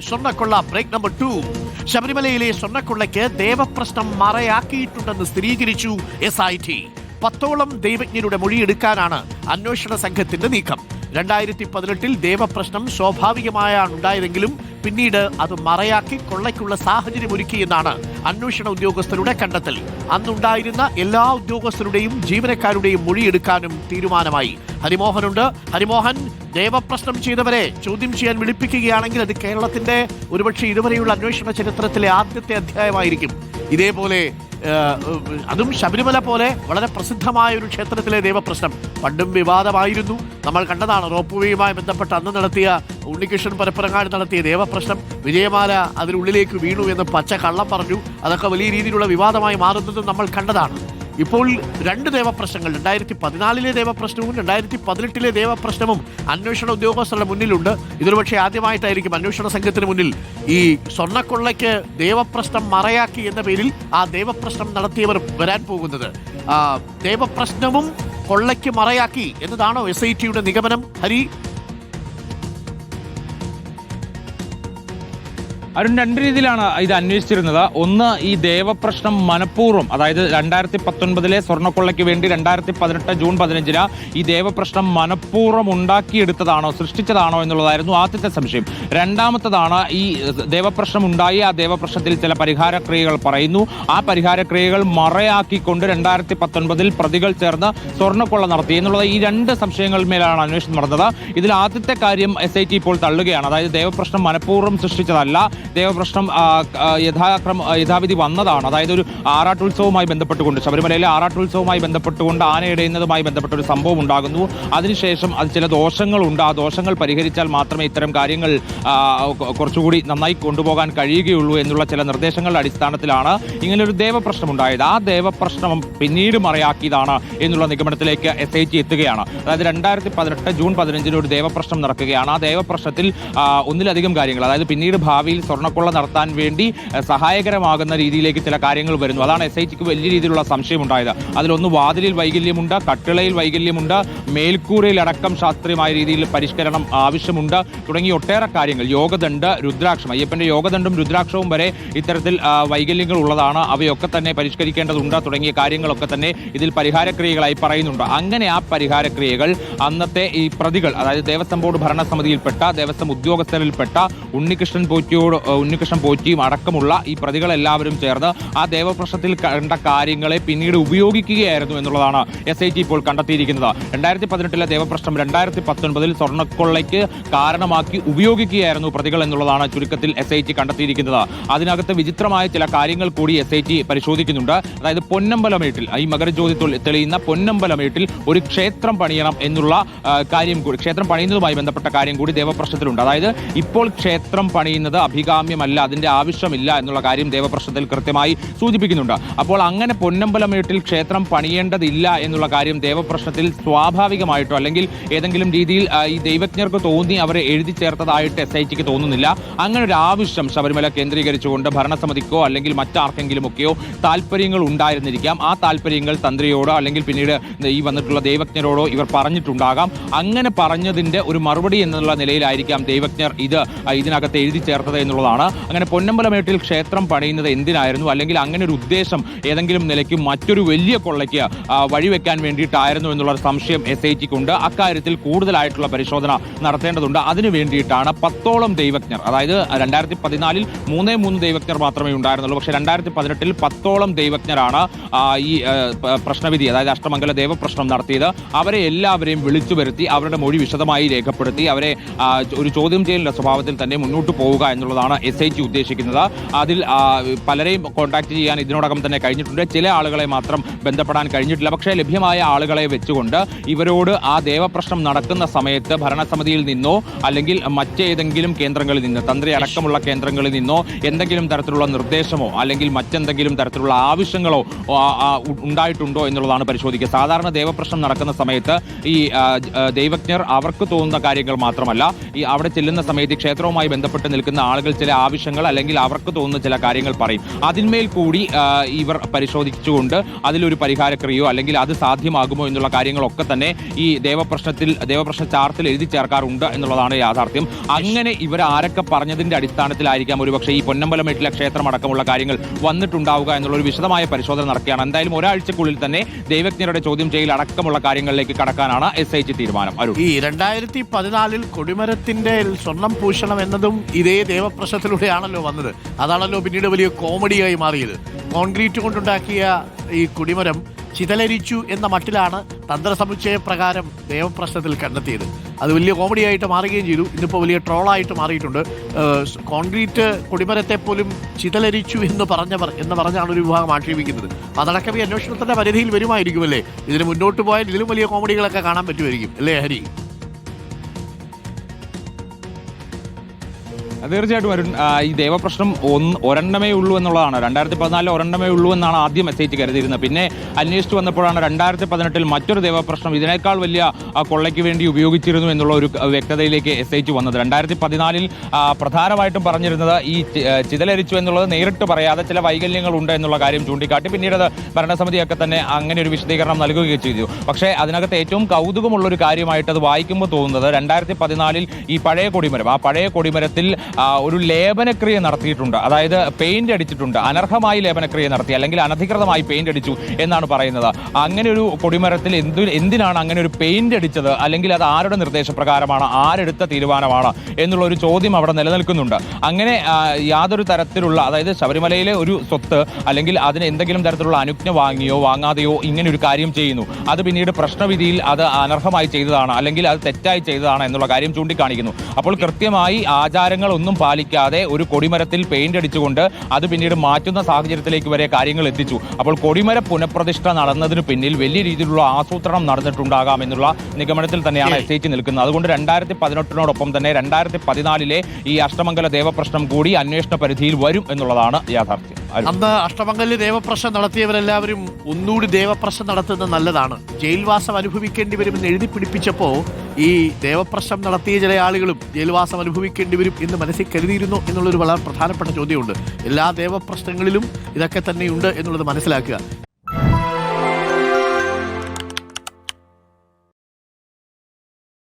സ്വർണ്ണക്കൊള്ള break number 2. ശബരിമലയിലെ സ്വർണ്ണക്കൊള്ളയ്ക്ക് ദേവപ്രശ്നം മറയാക്കിയിട്ടുണ്ടെന്ന് സ്ഥിരീകരിച്ചു SIT. 10ഓളം ദൈവജ്ഞരുടെ മൊഴിയെടുക്കാനാണ് അന്വേഷണ സംഘത്തിന്റെ നീക്കം. 2018 ദേവപ്രശ്നം സ്വാഭാവികമായാണ് ഉണ്ടായതെങ്കിലും പിന്നീട് അത് മറയാക്കി കൊള്ളയ്ക്കുള്ള സാഹചര്യം ഒരുക്കിയെന്നാണ് അന്വേഷണ ഉദ്യോഗസ്ഥരുടെ കണ്ടെത്തൽ. അന്നുണ്ടായിരുന്ന എല്ലാ ഉദ്യോഗസ്ഥരുടെയും ജീവനക്കാരുടെയും മൊഴിയെടുക്കാനും തീരുമാനമായി. ഹരിമോഹനുണ്ട്. ഹരിമോഹൻ, ദേവപ്രശ്നം ചെയ്തവരെ ചോദ്യം ചെയ്യാൻ വിളിപ്പിക്കുകയാണെങ്കിൽ അത് കേരളത്തിന്റെ ഒരുപക്ഷെ ഇതുവരെയുള്ള അന്വേഷണ ചരിത്രത്തിലെ ആദ്യത്തെ അധ്യായമായിരിക്കും. ഇതേപോലെ അതും ശബരിമല പോലെ വളരെ പ്രസിദ്ധമായ ഒരു ക്ഷേത്രത്തിലെ ദേവപ്രശ്നം പണ്ടും വിവാദമായിരുന്നു. നമ്മൾ കണ്ടതാണ് റോപ്പുവേയുമായി ബന്ധപ്പെട്ട് അന്ന് നടത്തിയ ഉണ്ണികൃഷ്ണൻ പരപ്പരങ്ങാട് നടത്തിയ ദേവപ്രശ്നം. വിജയമാല അതിനുള്ളിലേക്ക് വീണു എന്ന് പച്ച കള്ളം പറഞ്ഞു. അതൊക്കെ വലിയ രീതിയിലുള്ള വിവാദമായി മാറുന്നതും നമ്മൾ കണ്ടതാണ്. ഇപ്പോൾ 2 ദേവപ്രശ്നങ്ങൾ, 2014 ദേവപ്രശ്നവും 2018 ദേവപ്രശ്നവും അന്വേഷണ ഉദ്യോഗസ്ഥരുടെ മുന്നിലുണ്ട്. ഇതൊരു പക്ഷേ ആദ്യമായിട്ടായിരിക്കും അന്വേഷണ സംഘത്തിന് മുന്നിൽ ഈ സ്വർണ്ണക്കൊള്ളയ്ക്ക് ദേവപ്രശ്നം മറയാക്കി എന്ന പേരിൽ ആ ദേവപ്രശ്നം നടത്തിയവർ വരാൻ പോകുന്നത്. ദേവപ്രശ്നവും കൊള്ളയ്ക്ക് മറയാക്കി എന്നതാണോ SITയുടെ നിഗമനം? ഹരി, അരുൺ, 2 രീതിയിലാണ് ഇത് അന്വേഷിച്ചിരുന്നത്. ഒന്ന്, ഈ ദേവപ്രശ്നം മനഃപൂർവ്വം, അതായത് 2019 സ്വർണ്ണക്കൊള്ളയ്ക്ക് വേണ്ടി 2018 ജൂൺ 15 ഈ ദേവപ്രശ്നം മനഃപൂർവ്വം ഉണ്ടാക്കിയെടുത്തതാണോ, സൃഷ്ടിച്ചതാണോ എന്നുള്ളതായിരുന്നു ആദ്യത്തെ സംശയം. രണ്ടാമത്തതാണ്, ഈ ദേവപ്രശ്നം ഉണ്ടായി, ആ ദേവപ്രശ്നത്തിൽ ചില പരിഹാരക്രിയകൾ പറയുന്നു. ആ പരിഹാരക്രിയകൾ മറയാക്കിക്കൊണ്ട് 2019 പ്രതികൾ ചേർന്ന് സ്വർണ്ണക്കൊള്ള നടത്തി എന്നുള്ളത്. ഈ 2 സംശയങ്ങളിന്മേലാണ് അന്വേഷണം നടന്നത്. ഇതിൽ ആദ്യത്തെ കാര്യം SIT ഇപ്പോൾ തള്ളുകയാണ്. അതായത് ദേവപ്രശ്നം മനഃപൂർവ്വം സൃഷ്ടിച്ചതല്ല, ദേവപ്രശ്നം യഥാവിധി വന്നതാണ്. അതായത് ഒരു ആറാട്ടുത്സവവുമായി ബന്ധപ്പെട്ടുകൊണ്ട്, ശബരിമലയിലെ ആറാട്ടുത്സവവുമായി ബന്ധപ്പെട്ടുകൊണ്ട് ആനയിടയുന്നതുമായി ബന്ധപ്പെട്ട ഒരു സംഭവം ഉണ്ടാകുന്നു. അതിനുശേഷം അത് ചില ദോഷങ്ങളുണ്ട്. ആ ദോഷങ്ങൾ പരിഹരിച്ചാൽ മാത്രമേ ഇത്തരം കാര്യങ്ങൾ കുറച്ചുകൂടി നന്നായി കൊണ്ടുപോകാൻ കഴിയുകയുള്ളൂ എന്നുള്ള ചില നിർദ്ദേശങ്ങളുടെ അടിസ്ഥാനത്തിലാണ് ഇങ്ങനൊരു ദേവപ്രശ്നം ഉണ്ടായത്. ആ ദേവപ്രശ്നം പിന്നീട് മറയാക്കിയതാണ് എന്നുള്ള നിഗമനത്തിലേക്ക് SIT എത്തുകയാണ്. അതായത് 2018 ജൂൺ 15 ഒരു ദേവപ്രശ്നം നടക്കുകയാണ്. ആ ദേവപ്രശ്നത്തിൽ ഒന്നിലധികം കാര്യങ്ങൾ, അതായത് പിന്നീട് ഭാവിയിൽ സ്വർണ്ണക്കൊള്ള നടത്താൻ വേണ്ടി സഹായകരമാകുന്ന രീതിയിലേക്ക് ചില കാര്യങ്ങൾ വരുന്നു. അതാണ് SITക്ക് വലിയ രീതിയിലുള്ള സംശയമുണ്ടായത്. അതിലൊന്ന്, വാതിലിൽ വൈകല്യമുണ്ട്, കട്ടിളയിൽ വൈകല്യമുണ്ട്, മേൽക്കൂരയിലടക്കം ശാസ്ത്രീയമായ രീതിയിൽ പരിഷ്കരണം ആവശ്യമുണ്ട് തുടങ്ങി ഒട്ടേറെ കാര്യങ്ങൾ. യോഗദണ്ഡ്, രുദ്രാക്ഷം, അയ്യപ്പന്റെ യോഗദണ്ഡും രുദ്രാക്ഷവും വരെ ഇത്തരത്തിൽ വൈകല്യങ്ങൾ ഉള്ളതാണ്. അവയൊക്കെ തന്നെ പരിഷ്കരിക്കേണ്ടതുണ്ട് തുടങ്ങിയ കാര്യങ്ങളൊക്കെ തന്നെ ഇതിൽ പരിഹാരക്രിയകളായി പറയുന്നുണ്ട്. അങ്ങനെ ആ പരിഹാരക്രിയകൾ അന്നത്തെ ഈ പ്രതികൾ, അതായത് ദേവസ്വം ബോർഡ് ഭരണസമിതിയിൽപ്പെട്ട, ദേവസ്വം ഉദ്യോഗസ്ഥരിൽപ്പെട്ട ഉണ്ണികൃഷ്ണൻ പോറ്റിയും അടക്കമുള്ള ഈ പ്രതികളെല്ലാവരും ചേർന്ന് ആ ദേവപ്രശ്നത്തിൽ കണ്ട കാര്യങ്ങളെ പിന്നീട് ഉപയോഗിക്കുകയായിരുന്നു എന്നുള്ളതാണ് SIT ഇപ്പോൾ കണ്ടെത്തിയിരിക്കുന്നത്. 2018 ദേവപ്രശ്നം 2019 സ്വർണ്ണക്കൊള്ളയ്ക്ക് കാരണമാക്കി ഉപയോഗിക്കുകയായിരുന്നു പ്രതികൾ എന്നുള്ളതാണ് ചുരുക്കത്തിൽ SIT കണ്ടെത്തിയിരിക്കുന്നത്. അതിനകത്ത് വിചിത്രമായ ചില കാര്യങ്ങൾ കൂടി SIT പരിശോധിക്കുന്നുണ്ട്. അതായത് പൊന്നമ്പലമേട്ടിൽ, ഈ മകരജ്യോതി തെളിയുന്ന പൊന്നമ്പലമേട്ടിൽ ഒരു ക്ഷേത്രം പണിയണം എന്നുള്ള കാര്യം കൂടി, ക്ഷേത്രം പണിയുന്നതുമായി ബന്ധപ്പെട്ട കാര്യം കൂടി ദേവപ്രശ്നത്തിലുണ്ട്. അതായത് ഇപ്പോൾ ക്ഷേത്രം പണിയുന്നത് അഭികാമ്യമല്ല, അതിന്റെ ആവശ്യമില്ല എന്നുള്ള കാര്യം ദേവപ്രശ്നത്തിൽ കൃത്യമായി സൂചിപ്പിക്കുന്നുണ്ട്. അപ്പോൾ അങ്ങനെ പൊന്നമ്പലമേട്ടിൽ ക്ഷേത്രം പണിയേണ്ടതില്ല എന്നുള്ള കാര്യം ദേവപ്രശ്നത്തിൽ സ്വാഭാവികമായിട്ടോ അല്ലെങ്കിൽ ഏതെങ്കിലും രീതിയിൽ ഈ ദൈവജ്ഞർക്ക് തോന്നി അവരെ എഴുതി ചേർത്തതായിട്ട് SITക്ക് തോന്നുന്നില്ല. അങ്ങനെ ഒരു ആവശ്യം ശബരിമല കേന്ദ്രീകരിച്ചുകൊണ്ട് ഭരണസമിതിക്കോ അല്ലെങ്കിൽ മറ്റാർക്കെങ്കിലുമൊക്കെയോ താല്പര്യങ്ങൾ ഉണ്ടായിരുന്നിരിക്കാം. ആ താല്പര്യങ്ങൾ തന്ത്രിയോടോ അല്ലെങ്കിൽ പിന്നീട് ഈ വന്നിട്ടുള്ള ദൈവജ്ഞരോടോ ഇവർ പറഞ്ഞിട്ടുണ്ടാകാം. അങ്ങനെ പറഞ്ഞതിന്റെ ഒരു മറുപടി എന്നുള്ള നിലയിലായിരിക്കാം ദൈവജ്ഞർ ഇതിനകത്ത് എഴുതി ചേർത്തത് എന്നുള്ളതാണ്. അങ്ങനെ പൊന്നമ്പലമേട്ടിൽ ക്ഷേത്രം പണിയുന്നത് എന്തിനായിരുന്നു, അല്ലെങ്കിൽ അങ്ങനെ ഒരു ഉദ്ദേശം ഏതെങ്കിലും നിലയ്ക്ക് മറ്റൊരു വലിയ കൊള്ളയ്ക്ക് വഴിവെക്കാൻ വേണ്ടിയിട്ടായിരുന്നു എന്നുള്ള സംശയം SITക്കുണ്ട്. അക്കാര്യത്തിൽ കൂടുതലായിട്ടുള്ള പരിശോധന നടത്തേണ്ടതുണ്ട്. അതിനു വേണ്ടിയിട്ടാണ് 10ഓളം ദൈവജ്ഞർ, അതായത് 2014 3 ദൈവജ്ഞർ മാത്രമേ ഉണ്ടായിരുന്നുള്ളൂ. പക്ഷേ 2018 10ഓളം ദൈവജ്ഞരാണ് ഈ പ്രശ്നവിധി, അതായത് അഷ്ടമംഗല ദേവപ്രശ്നം നടത്തിയത്. അവരെ എല്ലാവരെയും വിളിച്ചു വരുത്തി അവരുടെ മൊഴി വിശദമായി രേഖപ്പെടുത്തി അവരെ ഒരു ചോദ്യം ചെയ്യലിന്റെ സ്വഭാവത്തിൽ തന്നെ മുന്നോട്ട് പോവുക എന്നുള്ളതാണ് SIT ഉദ്ദേശിക്കുന്നത്. അതിൽ പലരെയും കോൺടാക്ട് ചെയ്യാൻ ഇതിനോടകം തന്നെ കഴിഞ്ഞിട്ടുണ്ട്. ചില ആളുകളെ മാത്രം ബന്ധപ്പെടാൻ കഴിഞ്ഞിട്ടില്ല. പക്ഷേ ലഭ്യമായ ആളുകളെ വെച്ചുകൊണ്ട് ഇവരോട് ആ ദേവപ്രശ്നം നടക്കുന്ന സമയത്ത് ഭരണസമിതിയിൽ നിന്നോ അല്ലെങ്കിൽ മറ്റേതെങ്കിലും കേന്ദ്രങ്ങളിൽ നിന്ന്, തന്ത്രി അടക്കമുള്ള കേന്ദ്രങ്ങളിൽ നിന്നോ എന്തെങ്കിലും തരത്തിലുള്ള നിർദ്ദേശമോ അല്ലെങ്കിൽ മറ്റെന്തെങ്കിലും തരത്തിലുള്ള ആവശ്യങ്ങളോ ഉണ്ടായിട്ടുണ്ടോ എന്നുള്ളതാണ് പരിശോധിക്കുക. സാധാരണ ദേവപ്രശ്നം നടക്കുന്ന സമയത്ത് ഈ ദൈവജ്ഞർ അവർക്ക് തോന്നുന്ന കാര്യങ്ങൾ മാത്രമല്ല, ഈ അവിടെ ചെല്ലുന്ന സമയത്ത് ക്ഷേത്രവുമായി ബന്ധപ്പെട്ട് നിൽക്കുന്ന ആളുകൾ ചില ആവശ്യങ്ങൾ അല്ലെങ്കിൽ അവർക്ക് തോന്നുന്ന ചില കാര്യങ്ങൾ പറയും. അതിന്മേൽ കൂടി ഇവർ പരിശോധിച്ചുകൊണ്ട് അതിലൊരു പരിഹാരക്രിയയോ അല്ലെങ്കിൽ അത് സാധ്യമാകുമോ എന്നുള്ള കാര്യങ്ങളൊക്കെ തന്നെ ഈ ദേവപ്രശ്ന ചാർത്തിൽ എഴുതി ചേർക്കാറുണ്ട് എന്നുള്ളതാണ് യാഥാർത്ഥ്യം. അങ്ങനെ ഇവർ ആരൊക്കെ പറഞ്ഞതിന്റെ അടിസ്ഥാനത്തിലായിരിക്കാം ഒരുപക്ഷെ ഈ പൊന്നമ്പലമേട്ടിലെ ക്ഷേത്രം അടക്കമുള്ള കാര്യങ്ങൾ വന്നിട്ടുണ്ടാവുക എന്നുള്ള ഒരു വിശദമായ പരിശോധന നടക്കുകയാണ്. എന്തായാലും ഒരാഴ്ചക്കുള്ളിൽ തന്നെ ദൈവജ്ഞരുടെ ചോദ്യം ചെയ്യൽ അടക്കമുള്ള കാര്യങ്ങളിലേക്ക് കടക്കാനാണ് SIT തീരുമാനം. ഈ 2014 കൊടിമരത്തിന്റെ സ്വർണം പൂശണം എന്നതും ഇതേ ദേവപ്രശ്നത്തിലൂടെയാണല്ലോ വന്നത്. അതാണല്ലോ പിന്നീട് വലിയ കോമഡിയായി മാറിയത്. കോൺക്രീറ്റ് കൊണ്ടുണ്ടാക്കിയ ഈ കൊടിമരം ചിതലരിച്ചു എന്ന മട്ടിലാണ് തന്ത്രസമുച്ചയ പ്രകാരം ദേവപ്രശ്നത്തിൽ കണ്ടെത്തിയത്. അത് വലിയ കോമഡിയായിട്ട് മാറുകയും ചെയ്തു. ഇന്നിപ്പോൾ വലിയ ട്രോളായിട്ട് മാറിയിട്ടുണ്ട്. കോൺക്രീറ്റ് കൊടിമരത്തെ പോലും ചിതലരിച്ചു എന്ന് പറഞ്ഞാണ് ഒരു വിഭാഗം ആക്ഷേപിക്കുന്നത്. അതടക്കം ഈ അന്വേഷണത്തിന്റെ പരിധിയിൽ വരുമായിരിക്കുമല്ലേ? ഇതിന് മുന്നോട്ട് പോയാൽ ഇതിലും വലിയ കോമഡികളൊക്കെ കാണാൻ പറ്റുമായിരിക്കും അല്ലേ ഹരി? തീർച്ചയായിട്ടും വരുൺ, ഈ ദേവപ്രശ്നം ഒരെണ്ണമേ ഉള്ളൂ എന്നുള്ളതാണ്. 2014 ഒരെണ്ണമേ ഉള്ളൂ എന്നാണ് ആദ്യം SIT കരുതിയിരുന്നത്. പിന്നെ അന്വേഷിച്ചു വന്നപ്പോഴാണ് 2018 മറ്റൊരു ദേവപ്രശ്നം ഇതിനേക്കാൾ വലിയ കൊള്ളയ്ക്ക് വേണ്ടി ഉപയോഗിച്ചിരുന്നു എന്നുള്ള ഒരു വ്യക്തതയിലേക്ക് SIT വന്നത്. 2014 പ്രധാനമായിട്ടും പറഞ്ഞിരുന്നത് ഈ ചിതലരിച്ചു എന്നുള്ളത് നേരിട്ട് പറയാതെ ചില വൈകല്യങ്ങളുണ്ട് എന്നുള്ള കാര്യം ചൂണ്ടിക്കാട്ടി പിന്നീട് അത് ഭരണസമിതിയൊക്കെ തന്നെ അങ്ങനെ ഒരു വിശദീകരണം നൽകുകയും ചെയ്തു. പക്ഷേ അതിനകത്ത് ഏറ്റവും കൗതുകമുള്ള ഒരു കാര്യമായിട്ട് അത് വായിക്കുമ്പോൾ തോന്നുന്നത് 2014 ഈ പഴയ കൊടിമരത്തിൽ ഒരു ലേപനക്രിയ നടത്തിയിട്ടുണ്ട്. അതായത് പെയിന്റ് അടിച്ചിട്ടുണ്ട്. അനർഹമായി ലേപനക്രിയ നടത്തി അല്ലെങ്കിൽ അനധികൃതമായി പെയിന്റ് അടിച്ചു എന്നാണ് പറയുന്നത്. അങ്ങനെ ഒരു കൊടിമരത്തിൽ എന്തിനാണ് അങ്ങനെ ഒരു പെയിന്റ് അടിച്ചത്, അല്ലെങ്കിൽ അത് ആരുടെ നിർദ്ദേശപ്രകാരമാണ്, ആരെടുത്ത തീരുമാനമാണ് എന്നുള്ള ഒരു ചോദ്യം അവിടെ നിലനിൽക്കുന്നുണ്ട്. അങ്ങനെ യാതൊരു തരത്തിലുള്ള, അതായത് ശബരിമലയിലെ ഒരു സ്വത്ത് അല്ലെങ്കിൽ അതിന് എന്തെങ്കിലും തരത്തിലുള്ള അനുജ്ഞ വാങ്ങിയോ വാങ്ങാതെയോ ഇങ്ങനെ ഒരു കാര്യം ചെയ്യുന്നു, അത് പിന്നീട് പ്രശ്നവിധിയിൽ അത് അനർഹമായി ചെയ്തതാണ് അല്ലെങ്കിൽ അത് തെറ്റായി ചെയ്തതാണ് എന്നുള്ള കാര്യം ചൂണ്ടിക്കാണിക്കുന്നു. അപ്പോൾ കൃത്യമായി ആചാരങ്ങൾ ഒന്നും പാലിക്കാതെ ഒരു കൊടിമരത്തിൽ പെയിന്റ് അടിച്ചുകൊണ്ട് അത് പിന്നീട് മാറ്റുന്ന സാഹചര്യത്തിലേക്ക് വരെ കാര്യങ്ങൾ എത്തിച്ചു. അപ്പോൾ കൊടിമര പുനഃപ്രതിഷ്ഠ നടന്നതിന് പിന്നിൽ വലിയ രീതിയിലുള്ള ആസൂത്രണം നടന്നിട്ടുണ്ടാകാം എന്നുള്ള നിഗമനത്തിൽ തന്നെയാണ് SIT നിൽക്കുന്നത്. അതുകൊണ്ട് 2018 തന്നെ 2014 ഈ അഷ്ടമംഗല ദേവപ്രശ്നം കൂടി അന്വേഷണ പരിധിയിൽ വരും എന്നുള്ളതാണ് യാഥാർത്ഥ്യം. അന്ന് അഷ്ടമംഗലിൽ ദേവപ്രശ്നം നടത്തിയവരെല്ലാവരും ഒന്നുകൂടി ദേവപ്രശ്നം നടത്തുന്നത് നല്ലതാണ്, ജയിൽവാസം അനുഭവിക്കേണ്ടി വരുമെന്ന് എഴുതി പിടിപ്പിച്ചപ്പോൾ ഈ ദേവപ്രശ്നം നടത്തിയ ചില ആളുകളും ജയിൽവാസം അനുഭവിക്കേണ്ടി വരും എന്ന് മനസ്സിൽ കരുതിയിരുന്നു എന്നുള്ളൊരു വളരെ പ്രധാനപ്പെട്ട ചോദ്യമുണ്ട്. എല്ലാ ദേവപ്രശ്നങ്ങളിലും ഇതൊക്കെ തന്നെയുണ്ട് എന്നുള്ളത് മനസ്സിലാക്കുക.